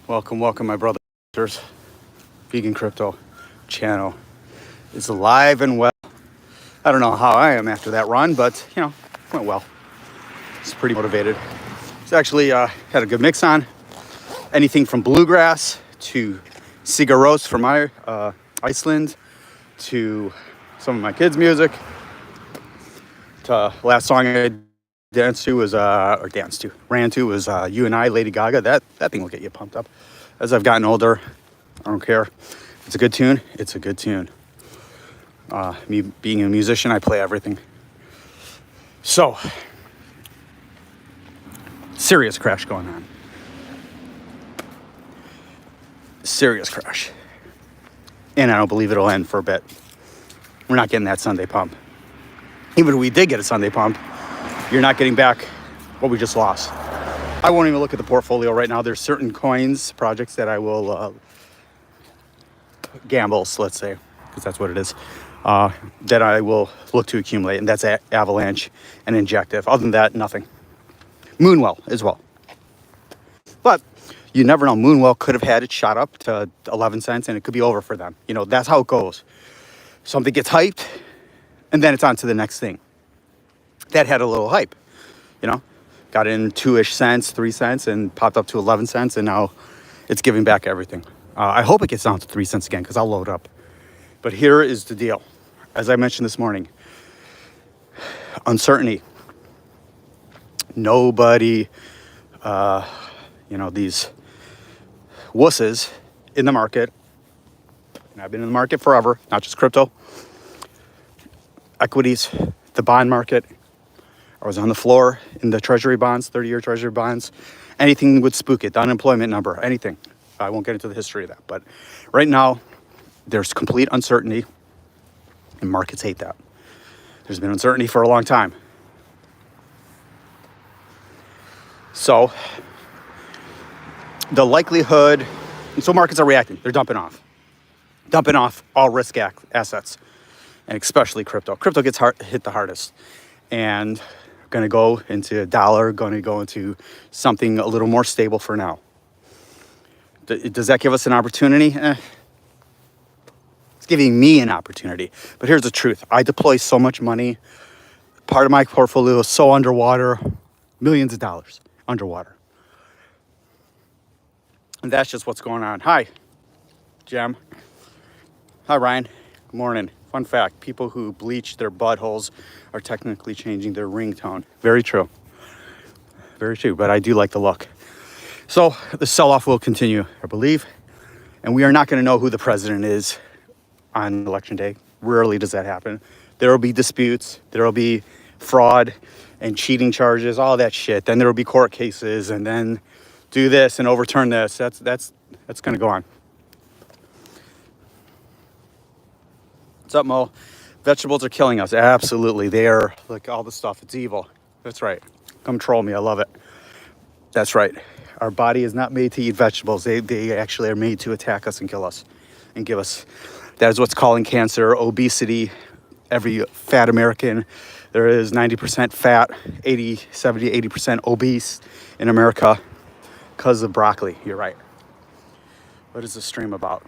Welcome, my brothers. Vegan Crypto channel is alive and well. I don't know how I am after that run, but went well. It's pretty motivated. It's actually had a good mix on. Anything from bluegrass to cigaros from Iceland to some of my kids' music. Last song I ran to was You and I, Lady Gaga. That thing will get you pumped up. As I've gotten older, I don't care. It's a good tune. It's a good tune. Me being a musician, I play everything. So, serious crash going on. Serious crash. And I don't believe it'll end for a bit. We're not getting that Sunday pump. Even if we did get a Sunday pump, you're not getting back what we just lost. I won't even look at the portfolio right now. There's certain coins, projects that I will gambles, let's say, because that's what it is, that I will look to accumulate, and that's Avalanche and Injective. Other than that, nothing. Moonwell as well. But you never know. Moonwell could have had it shot up to 11 cents, and it could be over for them. That's how it goes. Something gets hyped, and then it's on to the next thing. That had a little hype, got in 2-ish cents, 3 cents, and popped up to 11 cents, and now it's giving back everything. I hope it gets down to 3 cents again, because I'll load up. But here is the deal. As I mentioned this morning, uncertainty. Nobody, these wusses in the market, and I've been in the market forever, not just crypto, equities, the bond market. I was on the floor in the treasury bonds, 30-year treasury bonds. Anything would spook it, the unemployment number, anything. I won't get into the history of that. But right now, there's complete uncertainty, and markets hate that. There's been uncertainty for a long time. So, the likelihood, and so markets are reacting. They're dumping off all risk assets, and especially crypto. Crypto gets hit the hardest. And going to go into a dollar, going to go into something a little more stable for now. Does that give us an opportunity? It's giving me an opportunity. But here's the truth. I deploy so much money. Part of my portfolio is so underwater. Millions of dollars underwater. And that's just what's going on. Hi, Jem. Hi, Ryan. Good morning. Fun fact, people who bleach their buttholes are technically changing their ringtone. Very true. Very true, but I do like the look. So the sell-off will continue, I believe. And we are not going to know who the president is on election day. Rarely does that happen. There will be disputes. There will be fraud and cheating charges, all that shit. Then there will be court cases, and then do this and overturn this. That's going to go on. What's up, Mo? Vegetables are killing us. Absolutely. They are, like all the stuff. It's evil. That's right. Come troll me. I love it. That's right. Our body is not made to eat vegetables. They actually are made to attack us and kill us and give us. That is what's causing cancer, obesity. Every fat American, there is 90% fat, 70, 80% obese in America because of broccoli. You're right. What is this stream about?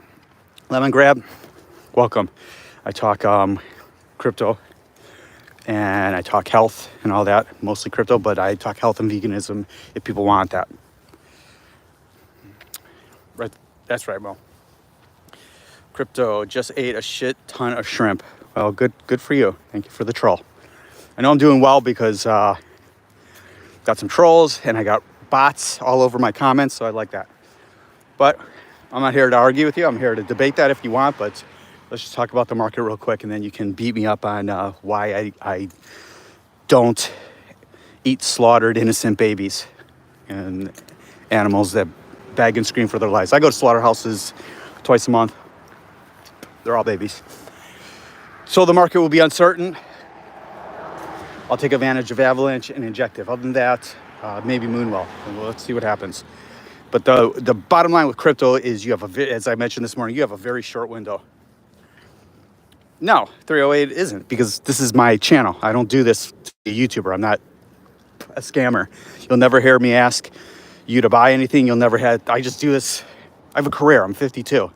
Lemon Grab, welcome. I talk crypto, and I talk health and all that, mostly crypto, but I talk health and veganism if people want that. Right, that's right, Mo. Crypto just ate a shit ton of shrimp. Well, good for you. Thank you for the troll. I know I'm doing well because got some trolls and I got bots all over my comments, so I like that. But I'm not here to argue with you. I'm here to debate that if you want, but let's just talk about the market real quick, and then you can beat me up on why I don't eat slaughtered innocent babies and animals that beg and scream for their lives. I go to slaughterhouses twice a month. They're all babies. So the market will be uncertain. I'll take advantage of Avalanche and Injective. Other than that, maybe Moonwell. And let's see what happens. But the bottom line with crypto is you have as I mentioned this morning, you have a very short window. No, 308 isn't, because this is my channel. I don't do this to be a YouTuber. I'm not a scammer. You'll never hear me ask, you to buy anything. You'll never have. I just do this. I have a career. I'm 52.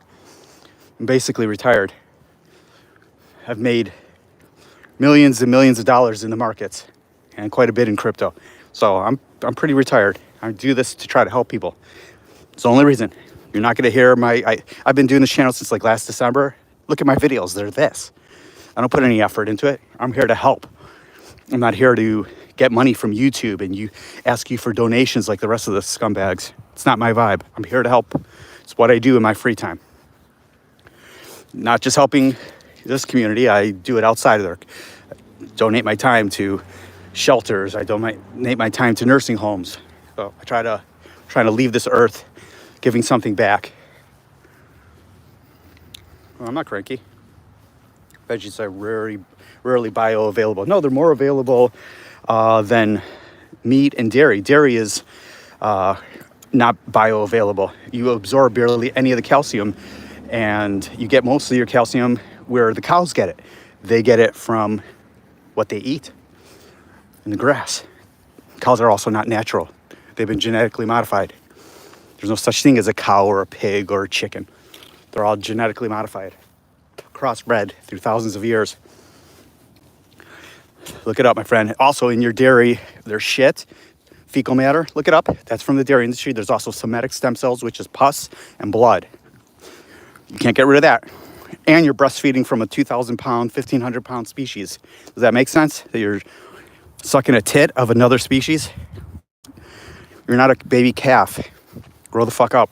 I'm basically retired. I've made millions and millions of dollars in the markets and quite a bit in crypto. So I'm pretty retired. I do this to try to help people. It's the only reason. You're not going to hear I've been doing this channel since like last December. Look at my videos. They're this. I don't put any effort into it. I'm here to help. I'm not here to get money from YouTube and you ask you for donations like the rest of the scumbags. It's not my vibe. I'm here to help. It's what I do in my free time. Not just helping this community. I do it outside of there. I donate my time to shelters. I donate my time to nursing homes. So I try to leave this earth giving something back. Well, I'm not cranky. Veggies are rarely bioavailable. No, they're more available than meat and dairy. Dairy is not bioavailable. You absorb barely any of the calcium, and you get most of your calcium where the cows get it. They get it from what they eat in the grass. Cows are also not natural. They've been genetically modified. There's no such thing as a cow or a pig or a chicken. They're all genetically modified, crossbred through thousands of years. Look it up, my friend. Also, in your dairy, there's shit, fecal matter. Look it up. That's from the dairy industry. There's also somatic stem cells, which is pus and blood. You can't get rid of that. And you're breastfeeding from a 2,000-pound, 1,500-pound species. Does that make sense? That you're sucking a tit of another species? You're not a baby calf. Grow the fuck up.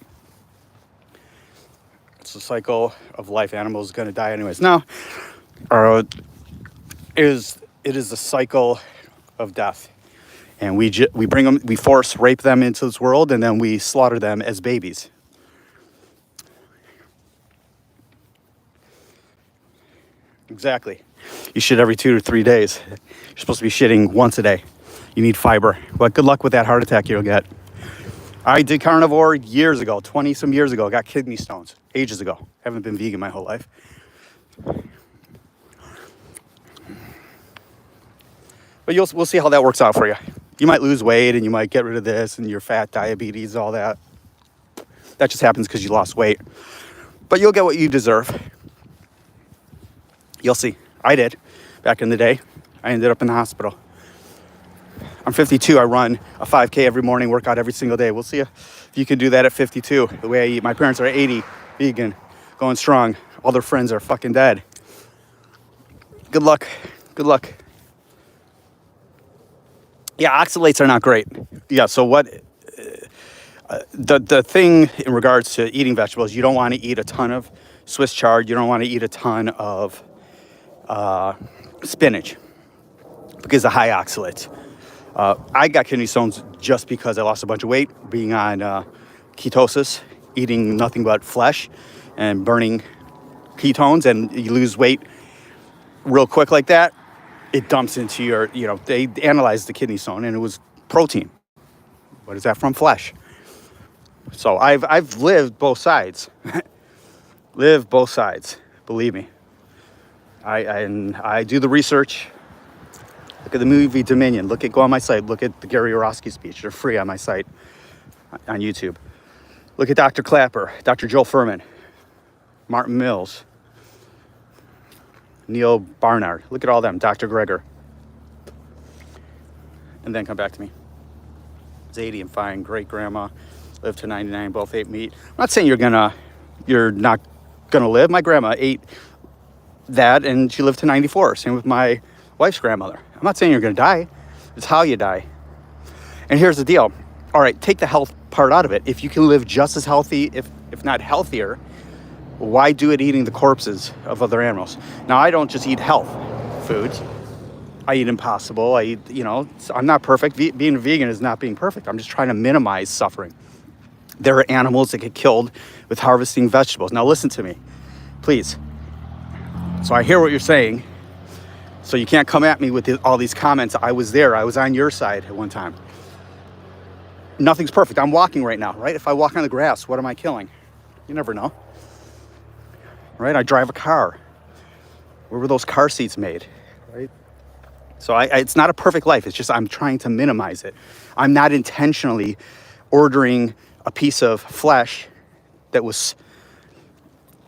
It's a cycle of life. Animals are going to die anyways. Now, it is a cycle of death. And we bring them, we force rape them into this world, and then we slaughter them as babies. Exactly. You shit every 2 to 3 days. You're supposed to be shitting once a day. You need fiber. But good luck with that heart attack you'll get. I did carnivore years ago, 20 some years ago. Got kidney stones ages ago. Haven't been vegan my whole life. But we'll see how that works out for you. You might lose weight and you might get rid of this and your fat, diabetes, all that. That just happens because you lost weight. But you'll get what you deserve. You'll see. I did back in the day. I ended up in the hospital. I'm 52. I run a 5K every morning, work out every single day. We'll see if you can do that at 52. The way I eat. My parents are 80, vegan, going strong. All their friends are fucking dead. Good luck. Good luck. Yeah, oxalates are not great. Yeah, so what... The thing in regards to eating vegetables, you don't want to eat a ton of Swiss chard. You don't want to eat a ton of spinach because of high oxalates. I got kidney stones just because I lost a bunch of weight, being on ketosis, eating nothing but flesh and burning ketones, and you lose weight real quick like that. It dumps into your, they analyzed the kidney stone and it was protein. What is that from? Flesh. So I've lived both sides. Live both sides, believe me. I do the research. Look at the movie Dominion. Go on my site. Look at the Gary Orosky speech. They're free on my site on YouTube. Look at Dr. Clapper, Dr. Joel Furman, Martin Mills, Neil Barnard. Look at all them. Dr. Greger. And then come back to me. I was 80 and fine. Great grandma. Lived to 99. Both ate meat. I'm not saying you're not gonna live. My grandma ate that and she lived to 94. Same with my wife's grandmother. I'm not saying you're gonna die. It's how you die. And here's the deal. All right, take the health part out of it. If you can live just as healthy, if not healthier, why do it eating the corpses of other animals? Now, I don't just eat health foods. I eat Impossible. I eat, I'm not perfect. Being a vegan is not being perfect. I'm just trying to minimize suffering. There are animals that get killed with harvesting vegetables. Now, listen to me, please. So I hear what you're saying. So you can't come at me with all these comments. I was there. I was on your side at one time. Nothing's perfect. I'm walking right now, right? If I walk on the grass, what am I killing? You never know. Right? I drive a car. Where were those car seats made? Right? So it's not a perfect life. It's just I'm trying to minimize it. I'm not intentionally ordering a piece of flesh that was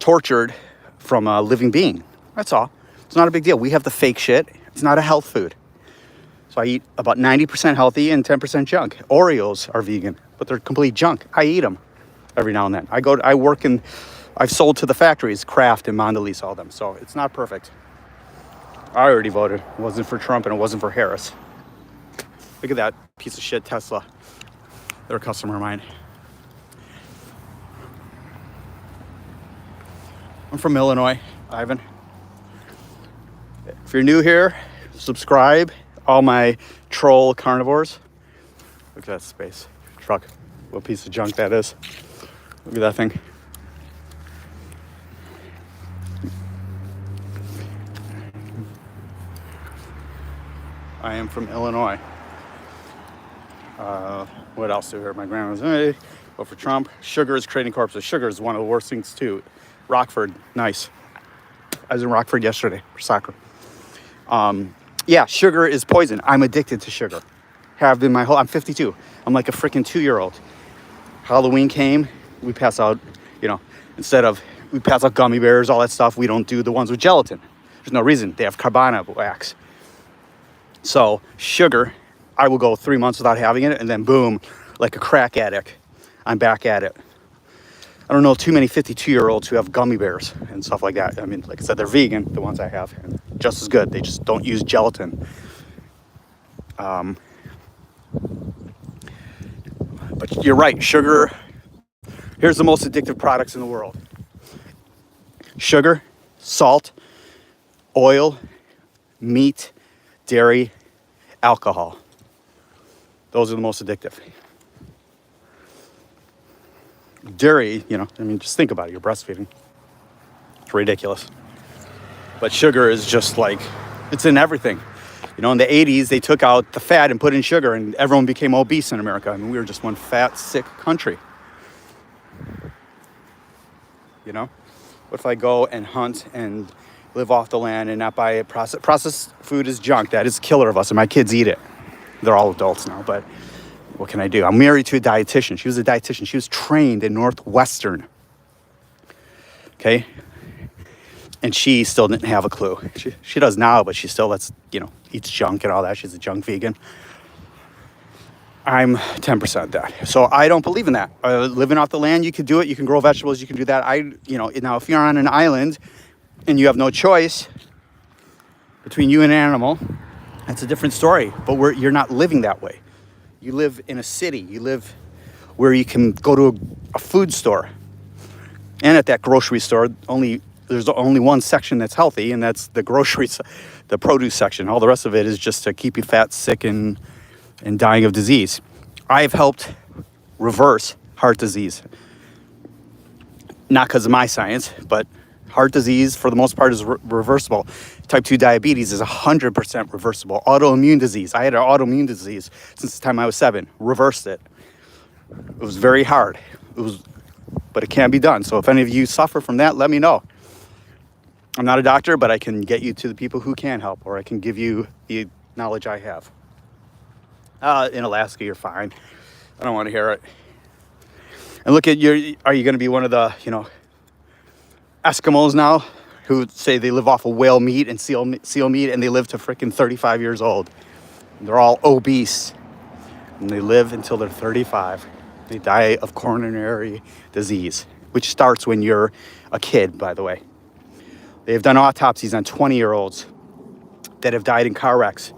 tortured from a living being. That's all. It's not a big deal. We have the fake shit. It's not a health food. So I eat about 90% healthy and 10% junk. Oreos are vegan, but they're complete junk. I eat them every now and then. I've sold to the factories, Kraft and Mondelez, all of them. So it's not perfect. I already voted. It wasn't for Trump and it wasn't for Harris. Look at that piece of shit Tesla. They're a customer of mine. I'm from Illinois, Ivan. If you're new here, subscribe. All my troll carnivores. Look at that space truck. What piece of junk that is. Look at that thing. I am from Illinois. What else do we hear? My grandma's, hey, vote for Trump. Sugar is creating corpses. Sugar is one of the worst things too. Rockford, nice. I was in Rockford yesterday for soccer. Yeah, sugar is poison. I'm addicted to sugar. Have been I'm 52. I'm like a freaking 2-year-old. Halloween came, we pass out, we pass out gummy bears, all that stuff. We don't do the ones with gelatin. There's no reason. They have carbon wax. So sugar, I will go 3 months without having it, and then boom, like a crack addict, I'm back at it. I don't know too many 52-year-olds who have gummy bears and stuff like that. I mean, like I said, they're vegan, the ones I have, and just as good. They just don't use gelatin. But you're right, sugar. Here's the most addictive products in the world. Sugar, salt, oil, meat, dairy, alcohol. Those are the most addictive. Dairy, just think about it. You're breastfeeding. It's ridiculous. But sugar is just like, it's in everything. In the 80s, they took out the fat and put in sugar, and everyone became obese in America. I mean, we were just one fat, sick country. What if I go and hunt and live off the land and not buy it? Processed food is junk. That is a killer of us, and my kids eat it. They're all adults now, but what can I do? I'm married to a dietitian. She was a dietitian. She was trained in Northwestern. Okay? And she still didn't have a clue. She does now, but she still eats junk and all that. She's a junk vegan. I'm 10% that. So I don't believe in that. Living off the land, you can do it. You can grow vegetables. You can do that. Now if you're on an island and you have no choice between you and an animal, that's a different story. But you're not living that way. You live in a city. You live where you can go to a food store. And at that grocery store, there's only one section that's healthy, and that's the the produce section. All the rest of it is just to keep you fat, sick, and dying of disease. I have helped reverse heart disease. Not because of my science, but heart disease, for the most part, is reversible. Type 2 diabetes is 100% reversible. Autoimmune disease. I had an autoimmune disease since the time I was 7. Reversed it. It was very hard. But it can be done. So if any of you suffer from that, let me know. I'm not a doctor, but I can get you to the people who can help, or I can give you the knowledge I have. In Alaska, you're fine. I don't want to hear it. And look at are you going to be one of the, Eskimos now who say they live off of whale meat and seal meat, and they live to freaking 35 years old. And they're all obese, and they live until they're 35. They die of coronary disease, which starts when you're a kid, by the way. They have done autopsies on 20-year-olds that have died in car wrecks,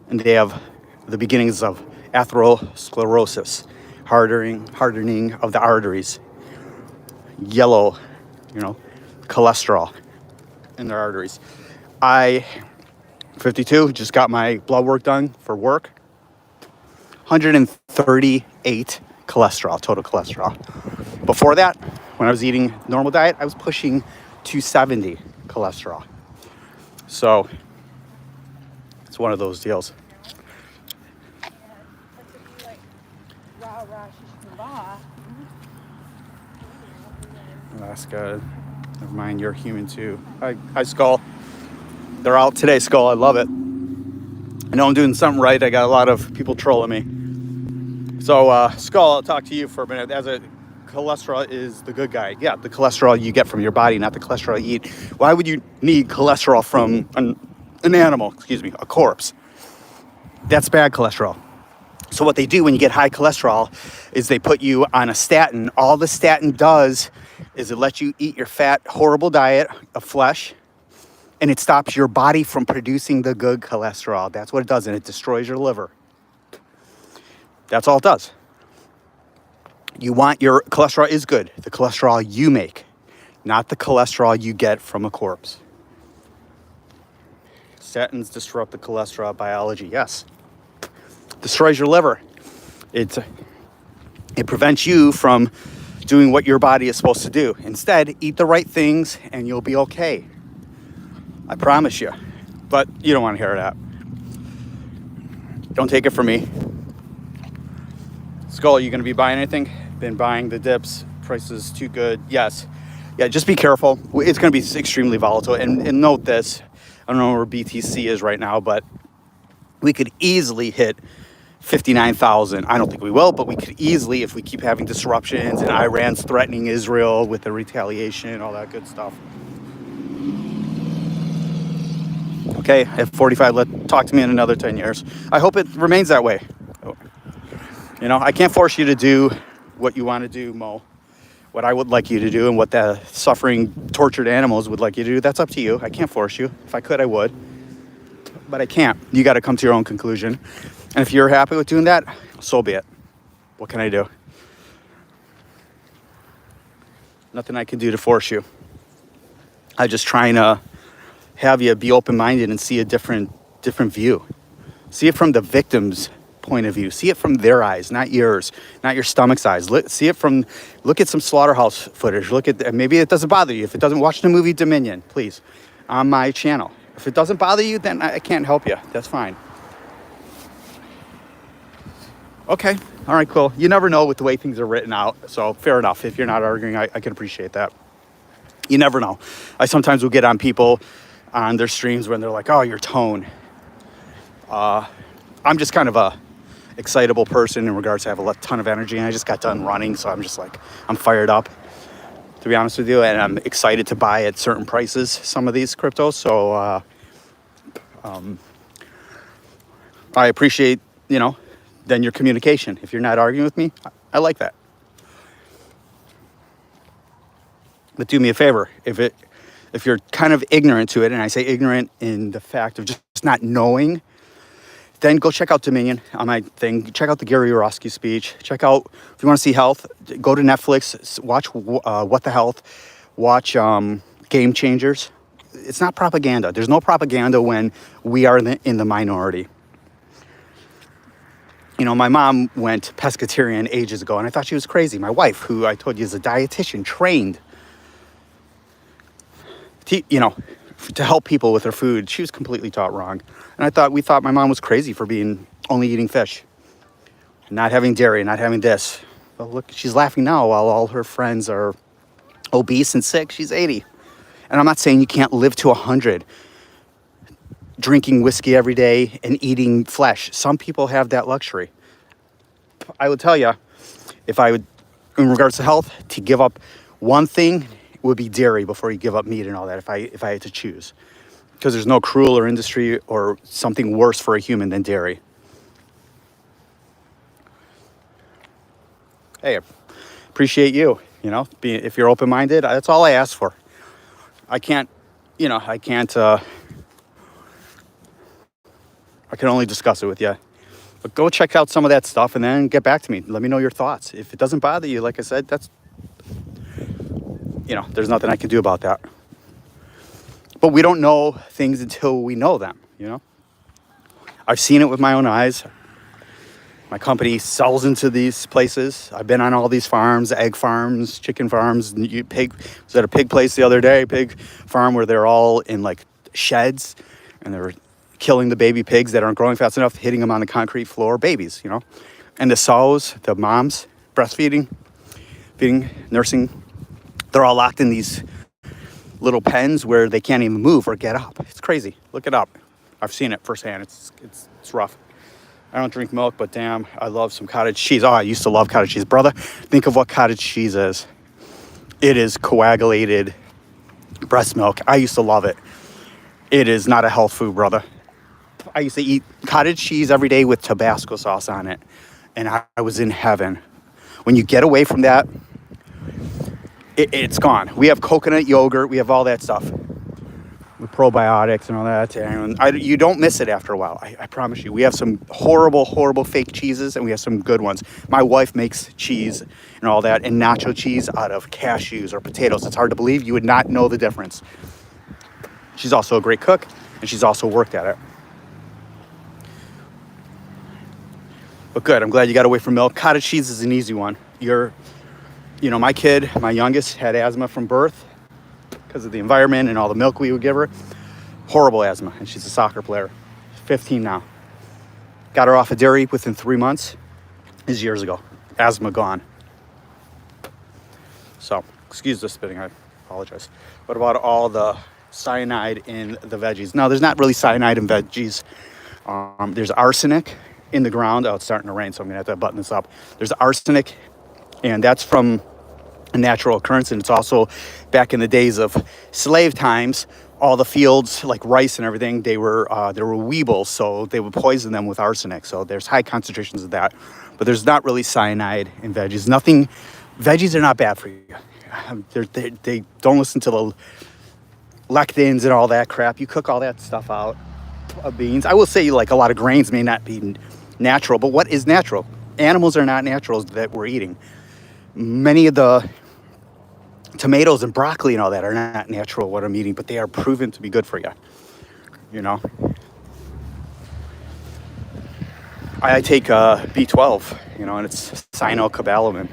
and they have the beginnings of atherosclerosis, hardening of the arteries, yellow, cholesterol in their arteries. I, 52, just got my blood work done for work. 138 total cholesterol. Before that, when I was eating normal diet, I was pushing 270 cholesterol. So it's one of those deals. Alaska, never mind, you're human too. Hi, Skull. They're out today, Skull. I love it. I know I'm doing something right. I got a lot of people trolling me. So, Skull, I'll talk to you for a minute. Cholesterol is the good guy. Yeah, the cholesterol you get from your body, not the cholesterol you eat. Why would you need cholesterol from an animal, a corpse? That's bad cholesterol. So what they do when you get high cholesterol is they put you on a statin. All the statin does is it lets you eat your fat, horrible diet of flesh, and it stops your body from producing the good cholesterol. That's what it does, and it destroys your liver. That's all it does. Your cholesterol is good. The cholesterol you make, not the cholesterol you get from a corpse. Statins disrupt the cholesterol biology, yes. Destroys your liver. It prevents you from doing what your body is supposed to do. Instead, eat the right things and you'll be okay. I promise you. But you don't want to hear that. Don't take it from me. Skull, are you going to be buying anything? Been buying the dips. Prices too good. Yes. Yeah, just be careful. It's going to be extremely volatile. And note this. I don't know where BTC is right now, but we could easily hit 59,000. I don't think we will, but we could easily, if we keep having disruptions and Iran's threatening Israel with the retaliation, all that good stuff. Okay, at 45, talk to me in another 10 years. I hope it remains that way. You know, I can't force you to do what you want to do, Mo. What I would like you to do and what the suffering, tortured animals would like you to do, that's up to you. I can't force you. If I could, I would. But I can't. You got to come to your own conclusion. And if you're happy with doing that, so be it. What can I do? Nothing I can do to force you. I'm just trying to have you be open-minded and see a different view. See it from the victim's point of view. See it from their eyes, not yours, not your stomach's eyes. Look at some slaughterhouse footage. Maybe it doesn't bother you. If it doesn't, watch the movie Dominion, please, on my channel. If it doesn't bother you, then I can't help you. That's fine. Okay. All right, cool. You never know with the way things are written out. So fair enough. If you're not arguing, I can appreciate that. You never know. I sometimes will get on people on their streams when they're like, oh, your tone. I'm just kind of a excitable person in regards to I have a ton of energy, and I just got done running. So I'm just like, I'm fired up, to be honest with you. And I'm excited to buy at certain prices some of these cryptos. So I appreciate, then your communication. If you're not arguing with me, I like that. But do me a favor, if you're kind of ignorant to it, and I say ignorant in the fact of just not knowing, then go check out Dominion on my thing. Check out the Gary Yourofsky speech. Check out, if you want to see health, go to Netflix, watch What the Health, watch Game Changers. It's not propaganda. There's no propaganda when we are in the minority. My mom went pescatarian ages ago, and I thought she was crazy. My wife, who I told you is a dietitian, trained to help people with their food. She was completely taught wrong. And we thought my mom was crazy for only eating fish, not having dairy, not having this. Well, look, she's laughing now while all her friends are obese and sick. She's 80. And I'm not saying you can't live to 100, drinking whiskey every day and eating flesh. Some people have that luxury. I would tell you, in regards to health, to give up one thing would be dairy before you give up meat and all that, if I had to choose. Because there's no crueler industry or something worse for a human than dairy. Hey, appreciate you, if you're open-minded, that's all I ask for. I can only discuss it with you. But go check out some of that stuff and then get back to me. Let me know your thoughts. If it doesn't bother you, like I said, there's nothing I can do about that. But we don't know things until we know them, I've seen it with my own eyes. My company sells into these places. I've been on all these farms, egg farms, chicken farms. Was at a pig place the other day, pig farm, where they're all in like sheds, and they're killing the baby pigs that aren't growing fast enough, hitting them on the concrete floor, babies, And the sows, the moms, breastfeeding, feeding, nursing, they're all locked in these little pens where they can't even move or get up. It's crazy. Look it up. I've seen it firsthand. It's rough. I don't drink milk, but damn, I love some cottage cheese. Oh, I used to love cottage cheese. Brother, think of what cottage cheese is. It is coagulated breast milk. I used to love it. It is not a health food, brother. I used to eat cottage cheese every day with Tabasco sauce on it, and I was in heaven. When you get away from that, it's gone. We have coconut yogurt. We have all that stuff with probiotics and all that. And you don't miss it after a while. I promise you. We have some horrible, horrible fake cheeses, and we have some good ones. My wife makes cheese and all that, and nacho cheese out of cashews or potatoes. It's hard to believe. You would not know the difference. She's also a great cook, and she's also worked at it. But good, I'm glad you got away from milk. Cottage cheese is an easy one. My kid, my youngest, had asthma from birth because of the environment and all the milk we would give her. Horrible asthma, and she's a soccer player. 15 now. Got her off of dairy within 3 months. This is years ago. Asthma gone. So, excuse the spitting, I apologize. What about all the cyanide in the veggies? No, there's not really cyanide in veggies. There's arsenic in the ground. Oh, it's starting to rain, so I'm gonna have to button this up. There's arsenic, and that's from a natural occurrence, and it's also back in the days of slave times. All the fields, like rice and everything, there were weevils, so they would poison them with arsenic. So there's high concentrations of that, but there's not really cyanide in veggies. Nothing. Veggies are not bad for you. They don't listen to the lectins and all that crap. You cook all that stuff out of beans. I will say, like, a lot of grains may not be natural, but what is natural? Animals are not naturals that we're eating. Many of the tomatoes and broccoli and all that are not natural what I'm eating, but they are proven to be good for you. I take B12, and it's cyanocobalamin.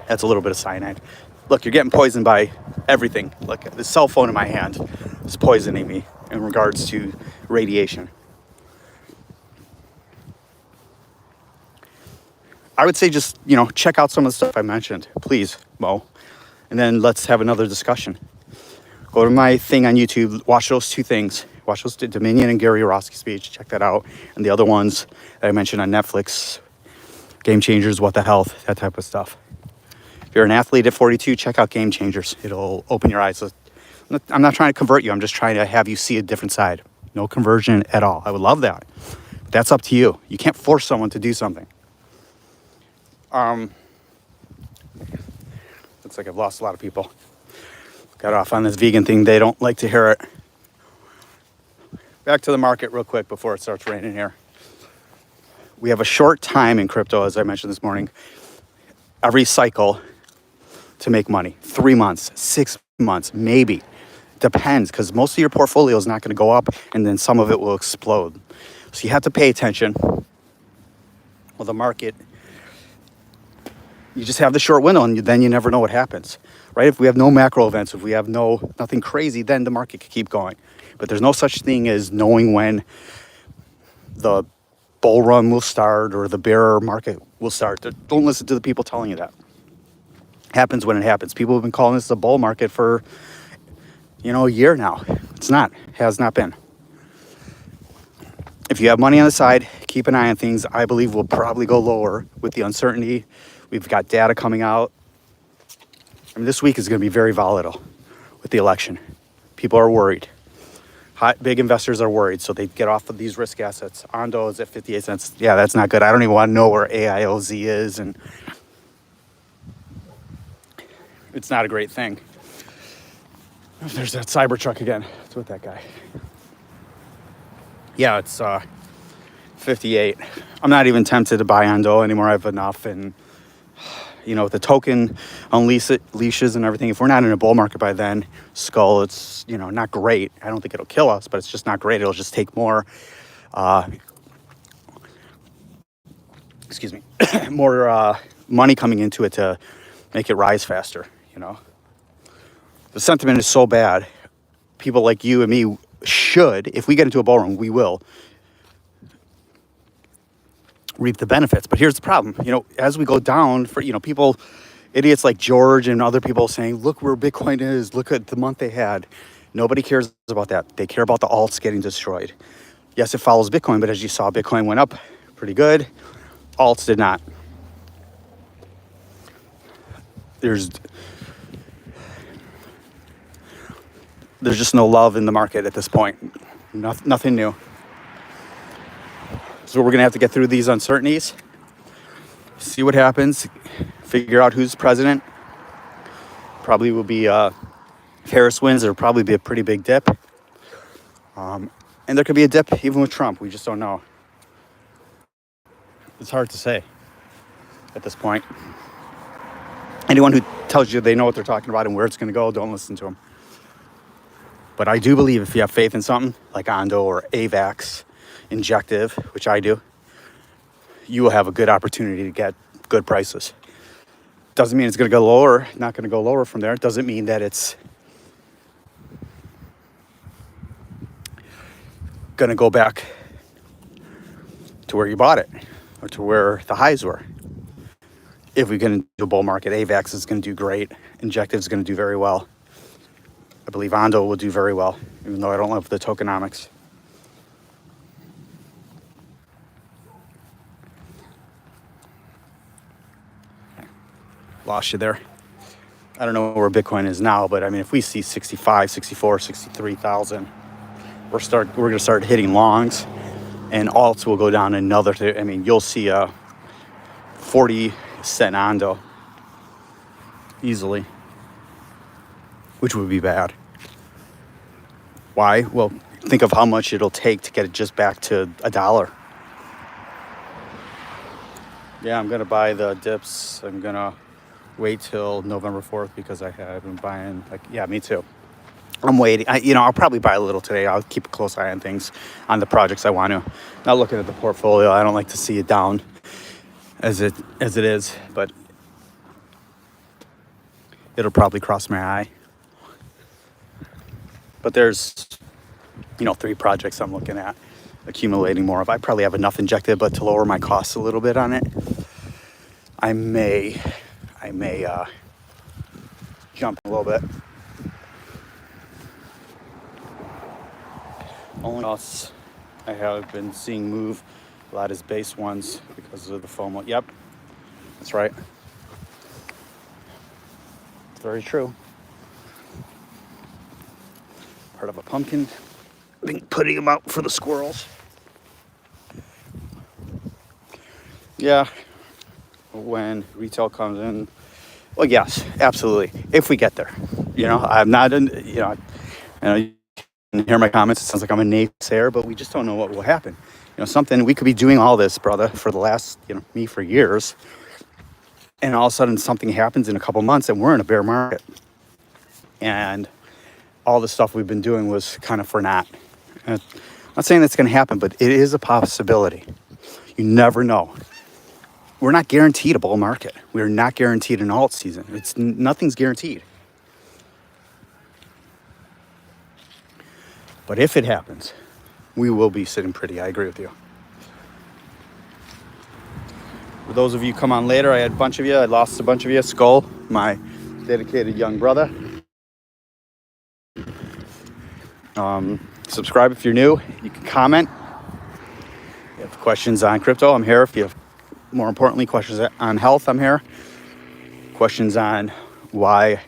That's a little bit of cyanide. Look, you're getting poisoned by everything. Look, the cell phone in my hand is poisoning me in regards to radiation. I would say just, check out some of the stuff I mentioned, please, Mo. And then let's have another discussion. Go to my thing on YouTube, watch those two things. Watch those Dominion and Gary Yourofsky's speech, check that out. And the other ones that I mentioned on Netflix, Game Changers, What the Health, that type of stuff. If you're an athlete at 42, check out Game Changers. It'll open your eyes. I'm not trying to convert you. I'm just trying to have you see a different side. No conversion at all. I would love that. But that's up to you. You can't force someone to do something. Looks like I've lost a lot of people. Got off on this vegan thing. They don't like to hear it. Back to the market real quick before it starts raining here. We have a short time in crypto, as I mentioned this morning. Every cycle to make money. 3 months, 6 months, maybe. Depends, because most of your portfolio is not going to go up, and then some of it will explode. So you have to pay attention. Well, the market, you just have the short window, and then you never know what happens, right? If we have no macro events, if we have nothing crazy, then the market could keep going. But there's no such thing as knowing when the bull run will start or the bear market will start. Don't listen to the people telling you that. It happens when it happens. People have been calling this a bull market for, a year now. It's not. Has not been. If you have money on the side, keep an eye on things. I believe we'll probably go lower with the uncertainty. We've got data coming out. This week is going to be very volatile with the election. People are worried. Big investors are worried, so they get off of these risk assets. Ondo is at 58 cents. Yeah, that's not good. I don't even want to know where AIOZ is, and it's not a great thing. There's that Cybertruck again. What's with that guy? Yeah, it's 58. I'm not even tempted to buy Ondo anymore. I have enough, and with the token on leashes and everything, if we're not in a bull market by then, Skull, it's, not great. I don't think it'll kill us, but it's just not great. It'll just take more, more money coming into it to make it rise faster, The sentiment is so bad. People like you and me should, if we get into a bull run, we will reap the benefits. But here's the problem, as we go down for, people, idiots like George and other people saying, look where Bitcoin is, look at the month they had. Nobody cares about that. They care about the alts getting destroyed. Yes, it follows Bitcoin, but as you saw, Bitcoin went up pretty good. Alts did not. There's just no love in the market at this point. Nothing new. So we're going to have to get through these uncertainties, see what happens, figure out who's president. Probably will be, if Harris wins, there'll probably be a pretty big dip. And there could be a dip even with Trump. We just don't know. It's hard to say at this point. Anyone who tells you they know what they're talking about and where it's going to go, don't listen to them. But I do believe if you have faith in something like ondo or Avax, injective, which I do, you will have a good opportunity to get good prices. Doesn't mean it's going to go lower, not going to go lower from there. It doesn't mean that it's going to go back to where you bought it or to where the highs were. If we get into a bull market, Avax is going to do great. Injective is going to do very well. I believe ondo will do very well, even though I don't love the tokenomics. Lost you there. I don't know where Bitcoin is now, but I mean, if we see 65, 64, 63,000, we're going to start hitting longs, and alts will go down another. I mean, you'll see a 40-cent ondo easily, which would be bad. Why? Well, think of how much it'll take to get it just back to $1. Yeah, I'm going to buy the dips. I'm going to wait till November 4th because I have been buying, yeah, me too. I'm waiting. I'll probably buy a little today. I'll keep a close eye on things, on the projects I want to. Not looking at the portfolio. I don't like to see it down as it is, but it'll probably cross my eye. But there's, 3 projects I'm looking at accumulating more of. I probably have enough injected, but to lower my costs a little bit on it, I may jump a little bit. Only else I have been seeing move a lot is base ones because of the FOMO. Yep, that's right. It's very true. Part of a pumpkin. Been putting them out for the squirrels. Yeah, when retail comes in, well, yes, absolutely. If we get there, I'm not, you can hear my comments. It sounds like I'm a naysayer, but we just don't know what will happen. Something, we could be doing all this, brother, for the last, me for years. And all of a sudden something happens in a couple months and we're in a bear market. And all the stuff we've been doing was kind of for naught. And I'm not saying that's going to happen, but it is a possibility. You never know. We're not guaranteed a bull market. We're not guaranteed an alt season. Nothing's guaranteed. But if it happens, we will be sitting pretty. I agree with you. For those of you who come on later, I had a bunch of you. I lost a bunch of you. Skull, my dedicated young brother. Subscribe if you're new. You can comment. If you have questions on crypto, I'm here. If you have, more importantly, questions on health, I'm here. Questions on why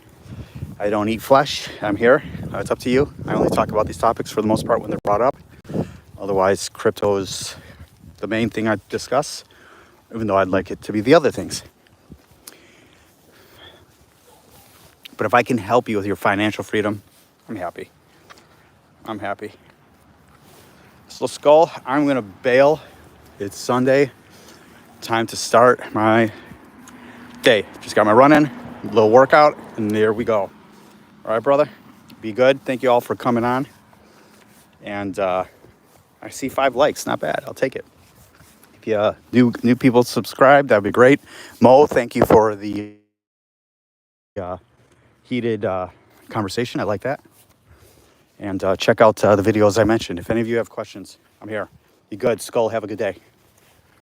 I don't eat flesh, I'm here. It's up to you. I only talk about these topics for the most part when they're brought up. Otherwise, crypto is the main thing I discuss, even though I'd like it to be the other things. But if I can help you with your financial freedom, I'm happy. So Skull, I'm going to bail. It's Sunday. Time to start my day. Just got my run in, a little workout, and there we go. All right, brother. Be good. Thank you all for coming on. And I see 5 likes. Not bad. I'll take it. If you new people subscribe, that'd be great. Mo, thank you for the heated conversation. I like that. And check out the videos I mentioned. If any of you have questions, I'm here. Be good. Skull, have a good day.